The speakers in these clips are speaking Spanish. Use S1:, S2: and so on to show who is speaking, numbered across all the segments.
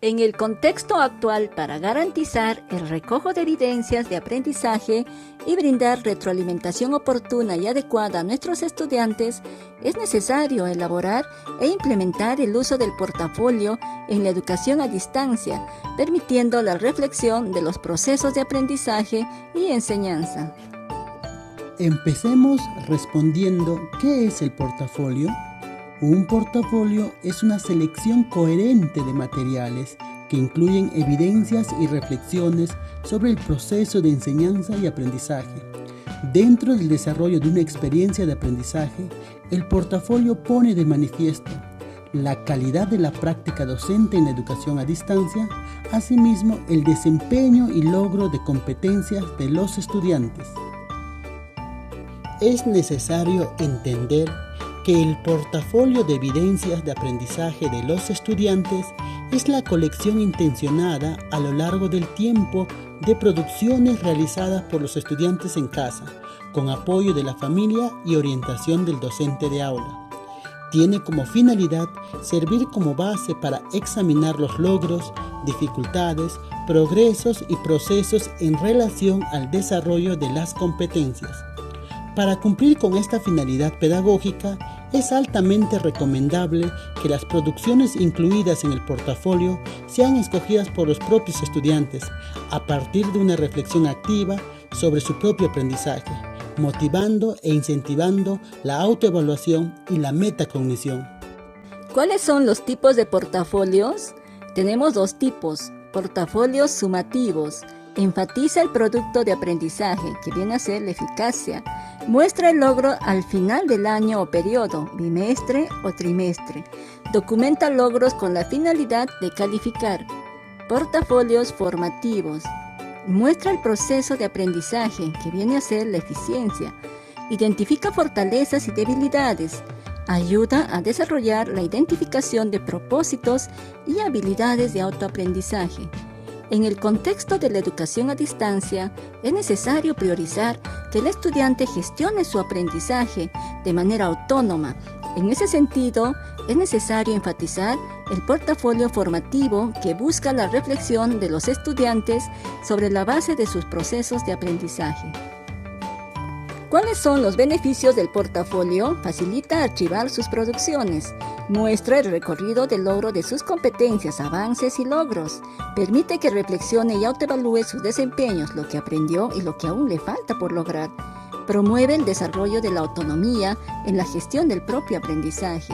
S1: En el contexto actual, para garantizar el recojo de evidencias de aprendizaje y brindar retroalimentación oportuna y adecuada a nuestros estudiantes, es necesario elaborar e implementar el uso del portafolio en la educación a distancia, permitiendo la reflexión de los procesos de aprendizaje y enseñanza.
S2: Empecemos respondiendo ¿qué es el portafolio? Un portafolio es una selección coherente de materiales que incluyen evidencias y reflexiones sobre el proceso de enseñanza y aprendizaje. Dentro del desarrollo de una experiencia de aprendizaje, el portafolio pone de manifiesto la calidad de la práctica docente en la educación a distancia, asimismo el desempeño y logro de competencias de los estudiantes. Es necesario entender que el portafolio de evidencias de aprendizaje de los estudiantes es la colección intencionada a lo largo del tiempo de producciones realizadas por los estudiantes en casa, con apoyo de la familia y orientación del docente de aula. Tiene como finalidad servir como base para examinar los logros, dificultades, progresos y procesos en relación al desarrollo de las competencias. Para cumplir con esta finalidad pedagógica, es altamente recomendable que las producciones incluidas en el portafolio sean escogidas por los propios estudiantes a partir de una reflexión activa sobre su propio aprendizaje, motivando e incentivando la autoevaluación y la metacognición.
S1: ¿Cuáles son los tipos de portafolios? Tenemos dos tipos: portafolios sumativos. Enfatiza el producto de aprendizaje, que viene a ser la eficacia. Muestra el logro al final del año o periodo, bimestre o trimestre. Documenta logros con la finalidad de calificar. Portafolios formativos. Muestra el proceso de aprendizaje, que viene a ser la eficiencia. Identifica fortalezas y debilidades. Ayuda a desarrollar la identificación de propósitos y habilidades de autoaprendizaje. En el contexto de la educación a distancia, es necesario priorizar que el estudiante gestione su aprendizaje de manera autónoma. En ese sentido, es necesario enfatizar el portafolio formativo que busca la reflexión de los estudiantes sobre la base de sus procesos de aprendizaje. ¿Cuáles son los beneficios del portafolio? Facilita archivar sus producciones. Muestra el recorrido del logro de sus competencias, avances y logros. Permite que reflexione y autoevalúe sus desempeños, lo que aprendió y lo que aún le falta por lograr. Promueve el desarrollo de la autonomía en la gestión del propio aprendizaje.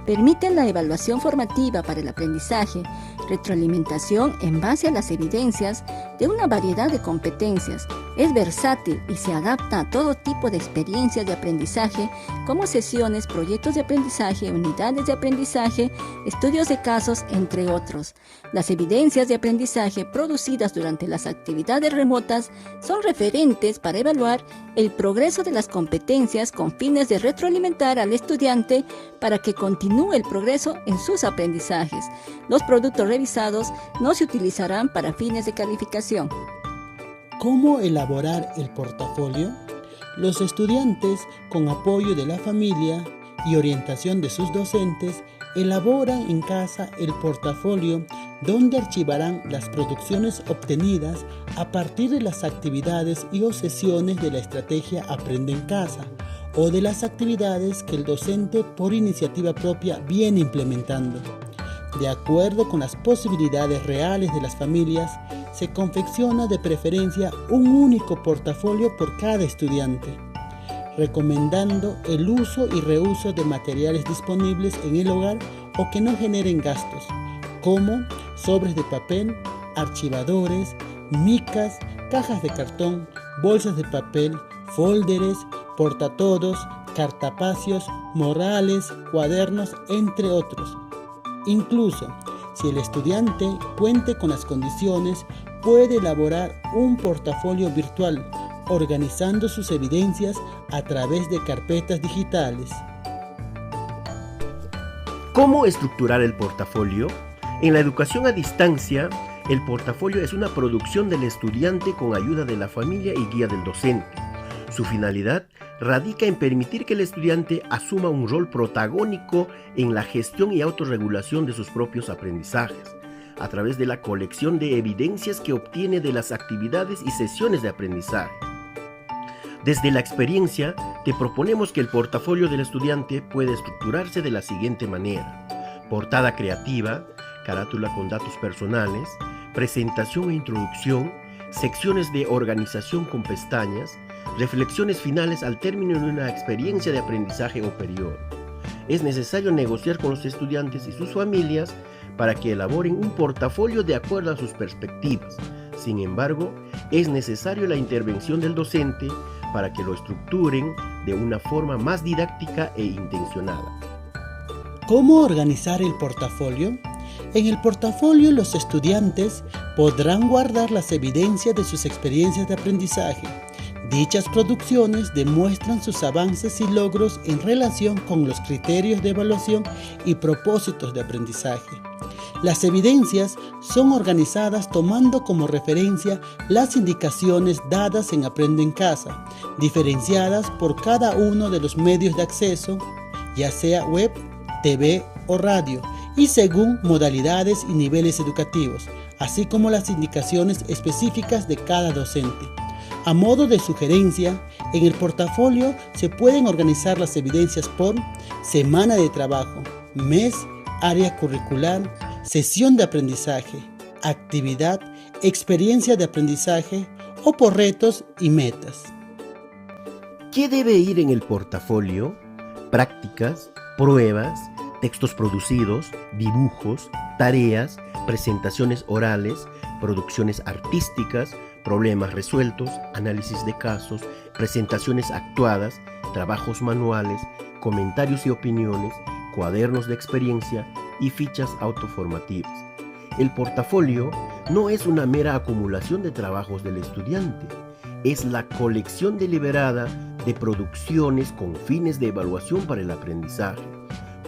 S1: Permite la evaluación formativa para el aprendizaje, retroalimentación en base a las evidencias de una variedad de competencias. Es versátil y se adapta a todo tipo de experiencias de aprendizaje, como sesiones, proyectos de aprendizaje, unidades de aprendizaje, estudios de casos, entre otros. Las evidencias de aprendizaje producidas durante las actividades remotas son referentes para evaluar el progreso de las competencias con fines de retroalimentar al estudiante para que continúe el progreso en sus aprendizajes. Los productos revisados no se utilizarán para fines de calificación.
S2: ¿Cómo elaborar el portafolio? Los estudiantes, con apoyo de la familia y orientación de sus docentes, elaboran en casa el portafolio donde archivarán las producciones obtenidas a partir de las actividades y o sesiones de la estrategia Aprende en Casa o de las actividades que el docente por iniciativa propia viene implementando. De acuerdo con las posibilidades reales de las familias, se confecciona de preferencia un único portafolio por cada estudiante, recomendando el uso y reuso de materiales disponibles en el hogar o que no generen gastos, como sobres de papel, archivadores, micas, cajas de cartón, bolsas de papel, folders, portatodos, cartapacios, morrales, cuadernos, entre otros. Incluso, si el estudiante cuente con las condiciones, puede elaborar un portafolio virtual, organizando sus evidencias a través de carpetas digitales.
S3: ¿Cómo estructurar el portafolio? En la educación a distancia, el portafolio es una producción del estudiante con ayuda de la familia y guía del docente. Su finalidad radica en permitir que el estudiante asuma un rol protagónico en la gestión y autorregulación de sus propios aprendizajes. a través de la colección de evidencias que obtiene de las actividades y sesiones de aprendizaje. Desde la experiencia, te proponemos que el portafolio del estudiante puede estructurarse de la siguiente manera: portada creativa, carátula con datos personales, presentación e introducción, secciones de organización con pestañas, reflexiones finales al término de una experiencia de aprendizaje o periodo. Es necesario negociar con los estudiantes y sus familias para que elaboren un portafolio de acuerdo a sus perspectivas. Sin embargo, es necesario la intervención del docente para que lo estructuren de una forma más didáctica e intencionada.
S2: ¿Cómo organizar el portafolio? En el portafolio, los estudiantes podrán guardar las evidencias de sus experiencias de aprendizaje. Dichas producciones demuestran sus avances y logros en relación con los criterios de evaluación y propósitos de aprendizaje. Las evidencias son organizadas tomando como referencia las indicaciones dadas en Aprende en Casa, diferenciadas por cada uno de los medios de acceso, ya sea web, TV o radio, y según modalidades y niveles educativos, así como las indicaciones específicas de cada docente. A modo de sugerencia, en el portafolio se pueden organizar las evidencias por semana de trabajo, mes, área curricular, sesión de aprendizaje, actividad, experiencia de aprendizaje o por retos y metas.
S3: ¿Qué debe ir en el portafolio? Prácticas, pruebas, textos producidos, dibujos, tareas, presentaciones orales, producciones artísticas, problemas resueltos, análisis de casos, presentaciones actuadas, trabajos manuales, comentarios y opiniones, cuadernos de experiencia y fichas autoformativas. El portafolio no es una mera acumulación de trabajos del estudiante, es la colección deliberada de producciones con fines de evaluación para el aprendizaje.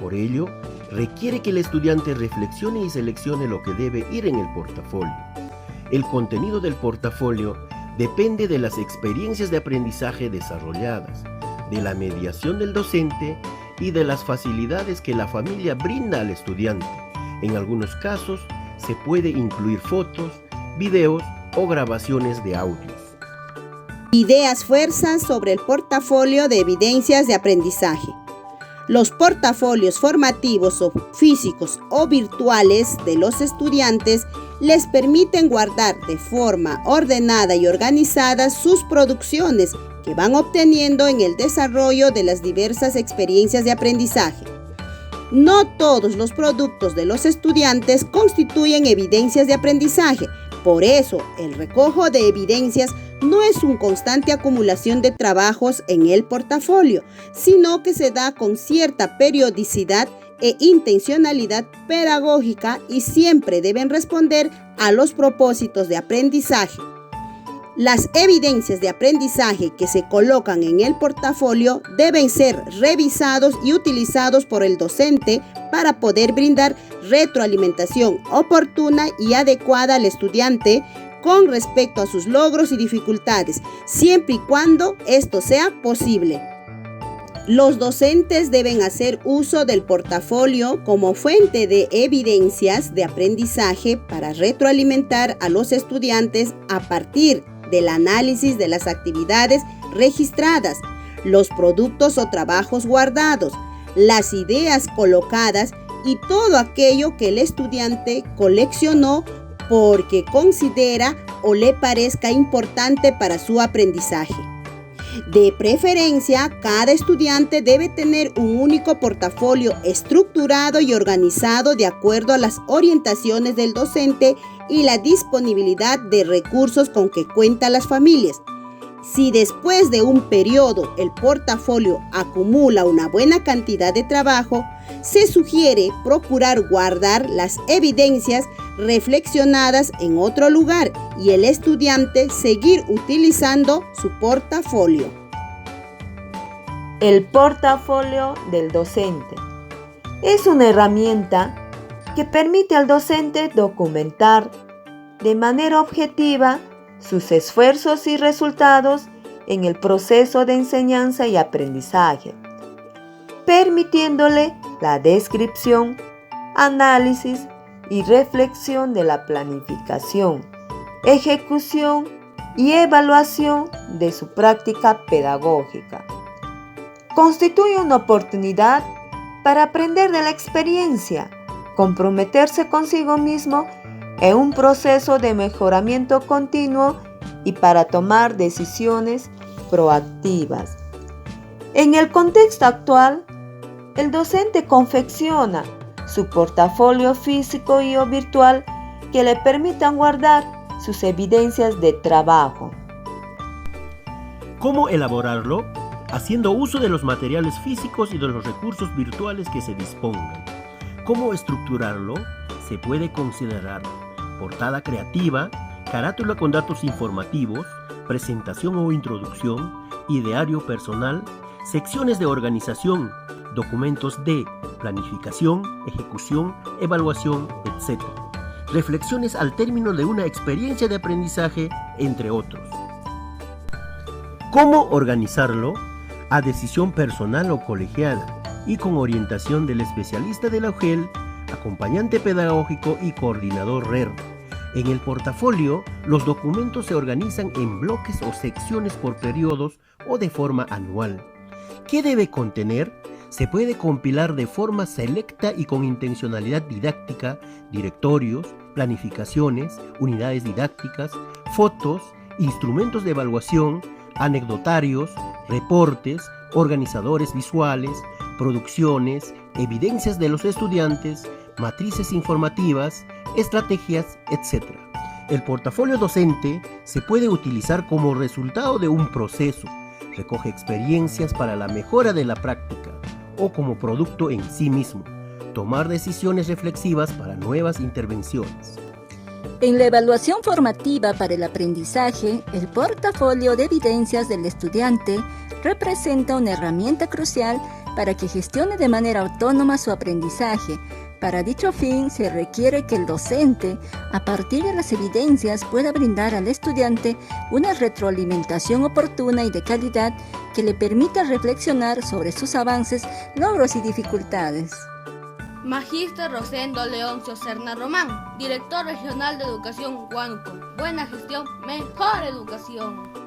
S3: Por ello, requiere que el estudiante reflexione y seleccione lo que debe ir en el portafolio. El contenido del portafolio depende de las experiencias de aprendizaje desarrolladas, de la mediación del docente y de las facilidades que la familia brinda al estudiante. En algunos casos, se puede incluir fotos, videos o grabaciones de audios.
S4: Ideas fuerzas sobre el portafolio de evidencias de aprendizaje. Los portafolios formativos o físicos o virtuales de los estudiantes les permiten guardar de forma ordenada y organizada sus producciones que van obteniendo en el desarrollo de las diversas experiencias de aprendizaje. No todos los productos de los estudiantes constituyen evidencias de aprendizaje. Por eso, el recojo de evidencias no es una constante acumulación de trabajos en el portafolio, sino que se da con cierta periodicidad e intencionalidad pedagógica y siempre deben responder a los propósitos de aprendizaje. Las evidencias de aprendizaje que se colocan en el portafolio deben ser revisados y utilizados por el docente para poder brindar retroalimentación oportuna y adecuada al estudiante con respecto a sus logros y dificultades, siempre y cuando esto sea posible. Los docentes deben hacer uso del portafolio como fuente de evidencias de aprendizaje para retroalimentar a los estudiantes a partir del análisis de las actividades registradas, los productos o trabajos guardados, las ideas colocadas y todo aquello que el estudiante coleccionó porque considera o le parezca importante para su aprendizaje. De preferencia, cada estudiante debe tener un único portafolio estructurado y organizado de acuerdo a las orientaciones del docente y la disponibilidad de recursos con que cuentan las familias. Si después de un periodo el portafolio acumula una buena cantidad de trabajo, se sugiere procurar guardar las evidencias reflexionadas en otro lugar y el estudiante seguir utilizando su portafolio.
S5: El portafolio del docente es una herramienta que permite al docente documentar de manera objetiva sus esfuerzos y resultados en el proceso de enseñanza y aprendizaje, permitiéndole la descripción, análisis y reflexión de la planificación, ejecución y evaluación de su práctica pedagógica. Constituye una oportunidad para aprender de la experiencia, comprometerse consigo mismo en un proceso de mejoramiento continuo y para tomar decisiones proactivas. En el contexto actual, el docente confecciona su portafolio físico y o virtual que le permitan guardar sus evidencias de trabajo.
S3: ¿Cómo elaborarlo? Haciendo uso de los materiales físicos y de los recursos virtuales que se dispongan. ¿Cómo estructurarlo? Se puede considerar portada creativa, carátula con datos informativos, presentación o introducción, ideario personal, secciones de organización, documentos de planificación, ejecución, evaluación, etc. Reflexiones al término de una experiencia de aprendizaje, entre otros. ¿Cómo organizarlo? A decisión personal o colegiada y con orientación del especialista de la UGEL, acompañante pedagógico y coordinador RER. En el portafolio, los documentos se organizan en bloques o secciones por periodos o de forma anual. ¿Qué debe contener? Se puede compilar de forma selecta y con intencionalidad didáctica, directorios, planificaciones, unidades didácticas, fotos, instrumentos de evaluación, anecdotarios, reportes, organizadores visuales, producciones, evidencias de los estudiantes, matrices informativas, estrategias, etc. El portafolio docente se puede utilizar como resultado de un proceso, recoge experiencias para la mejora de la práctica o como producto en sí mismo, tomar decisiones reflexivas para nuevas intervenciones.
S1: En la evaluación formativa para el aprendizaje, el portafolio de evidencias del estudiante representa una herramienta crucial para que gestione de manera autónoma su aprendizaje. Para dicho fin, se requiere que el docente, a partir de las evidencias, pueda brindar al estudiante una retroalimentación oportuna y de calidad que le permita reflexionar sobre sus avances, logros y dificultades.
S6: Magíster Rosendo Leoncio Serna Román, Director Regional de Educación Huánuco. Buena gestión, mejor educación.